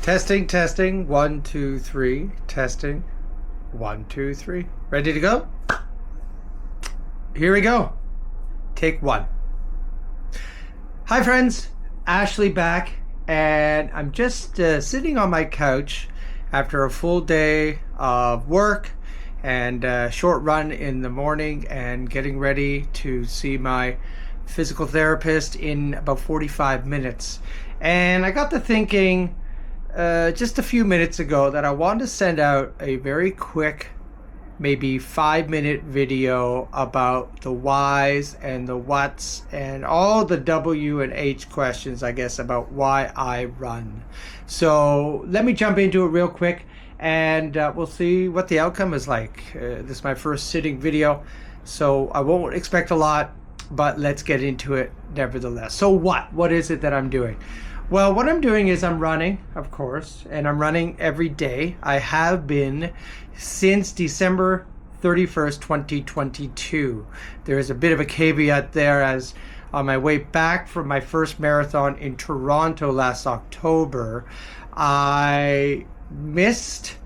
Testing, testing. 1, 2, 3. Testing. 1, 2, 3. Ready to go? Here we go. Take one. Hi, friends. Ashley back, and I'm just sitting on my couch after a full day of work and a short run in the morning and getting ready to see my physical therapist in about 45 minutes. And I got to thinking just a few minutes ago that I wanted to send out a very quick, maybe 5-minute video about the whys and the whats and all the W and H questions, I guess, about why I run. So let me jump into it real quick, and we'll see what the outcome is like. This is my first sitting video, so I won't expect a lot, but let's get into it nevertheless. So what is it that I'm doing? Well, what I'm doing is I'm running, of course, and I'm running every day. I have been since December 31st, 2022. There is a bit of a caveat there, as on my way back from my first marathon in Toronto last October, I missed,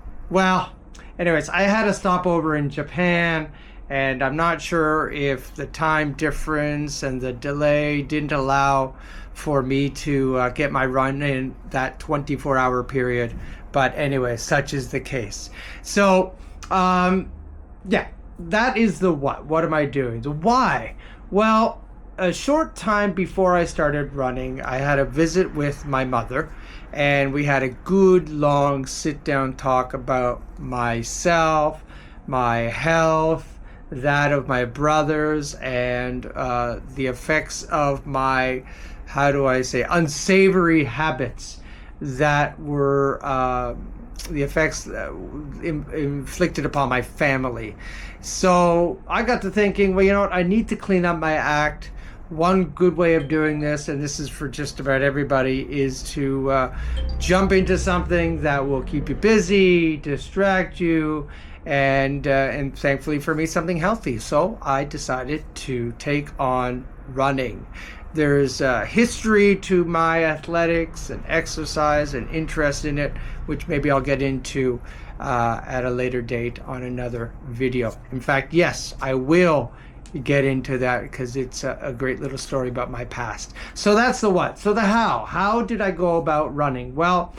anyways, I had a stopover in Japan, and I'm not sure if the time difference and the delay didn't allow for me to get my run in that 24-hour period. But anyway, such is the case. So, yeah, that is the what. What am I doing? The why. Well, a short time before I started running, I had a visit with my mother, and we had a good long sit-down talk about myself, my health, that of my brothers, and the effects of my, how do I say, unsavory habits that were the effects inflicted upon my family. So I got to thinking, well, you know what, I need to clean up my act. One good way of doing this, and this is for just about everybody, is to jump into something that will keep you busy, distract you, and thankfully for me, something healthy. So I decided to take on running. There's a history to my athletics and exercise and interest in it, which maybe I'll get into at a later date on another video. In fact, yes, I will get into that because it's a great little story about my past. So that's the what. So the how. How did I go about running? Well,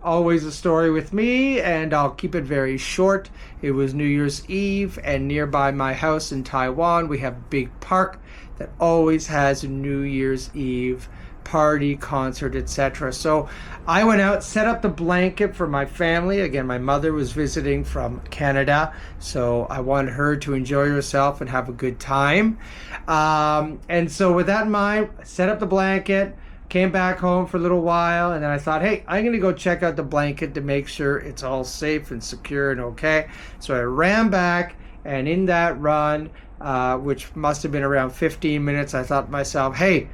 always a story with me, and I'll keep it very short. It was New Year's Eve, and nearby my house in Taiwan, we have a big park that always has a New Year's Eve party, concert, etc. So I went out, set up the blanket for my family. Again, my mother was visiting from Canada, so I wanted her to enjoy herself and have a good time. And so with that in mind, I set up the blanket, came back home for a little while, and then I thought, hey, I'm going to go check out the blanket to make sure it's all safe and secure and okay. So I ran back, and in that run, which must have been around 15 minutes, I thought to myself, hey,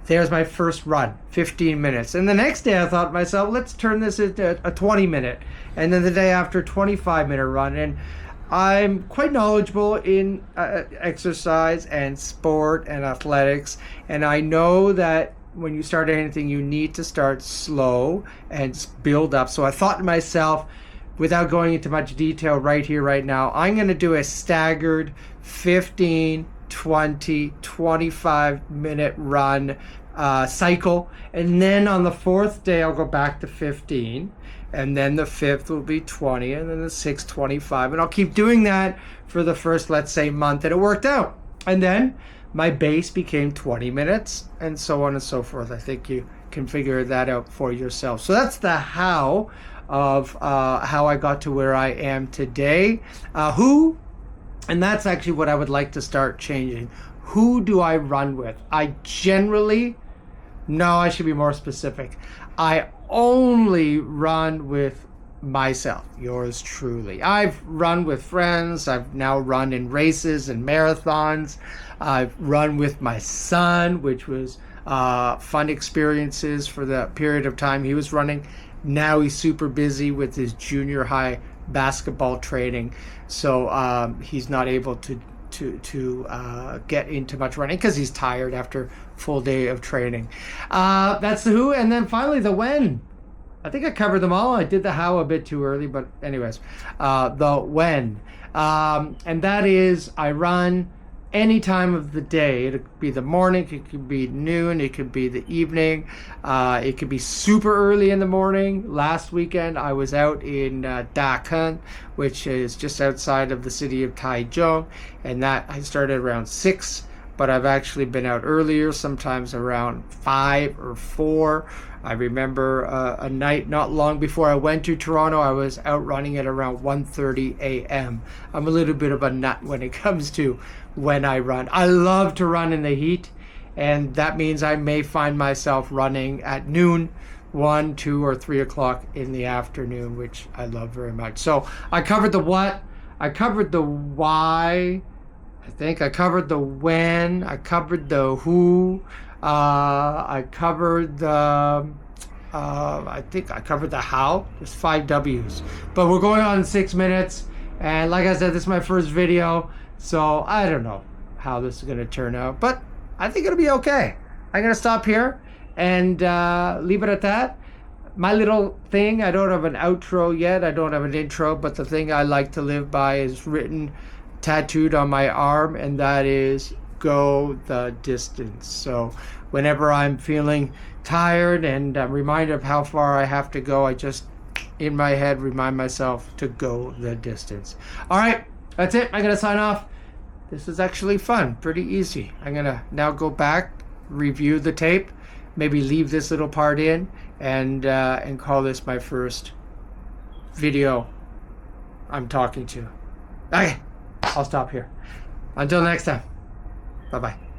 there's my first run, 15 minutes. And the next day I thought to myself, let's turn this into a 20-minute. And then the day after, 25-minute run. And I'm quite knowledgeable in exercise and sport and athletics. And I know that when you start anything, you need to start slow and build up. So I thought to myself, without going into much detail right here, right now, I'm going to do a staggered 15, 20, 25-minute run cycle. And then on the fourth day, I'll go back to 15. And then the fifth will be 20. And then the sixth, 25. And I'll keep doing that for the first, let's say, month. And it worked out. And then my base became 20 minutes, and so on and so forth. I think you can figure that out for yourself. So that's the how of how I got to where I am today. Who, and that's actually what I would like to start changing. Who do I run with? I should be more specific. I only run with myself, yours truly. I've run with friends. I've now run in races and marathons. I've run with my son, which was fun experiences for the period of time he was running. Now he's super busy with his junior high basketball training, so he's not able to get into much running because he's tired after full day of training. That's the who, and then finally the when. I think I covered them all. I did the how a bit too early, but anyways, the when. And that is I run any time of the day. It could be the morning, it could be noon, it could be the evening, it could be super early in the morning. Last weekend I was out in Dakan, which is just outside of the city of Taichung, and that I started around 6, but I've actually been out earlier, sometimes around 5 or 4. I remember a night not long before I went to Toronto, I was out running at around 1:30 a.m. I'm a little bit of a nut when it comes to when I run. I love to run in the heat, and that means I may find myself running at noon, 1, 2, or 3 o'clock in the afternoon, which I love very much. So I covered the what, I covered the why, I think I covered the when, I covered the who, I covered the I think I covered the how. There's 5 W's, but we're going on in 6 minutes, and like I said, this is my first video, so I don't know how this is going to turn out, but I think it'll be okay. I'm going to stop here and leave it at that. My little thing, I don't have an outro yet, I don't have an intro, but the thing I like to live by is written, tattooed on my arm, and that is go the distance. So whenever I'm feeling tired and I'm reminded of how far I have to go, I just in my head remind myself to go the distance. All right, that's it. I'm gonna sign off. This is actually fun, pretty easy. I'm gonna now go back, review the tape, maybe leave this little part in, and call this my first video I'm talking to. Okay, I'll stop here. Until next time. Bye-bye.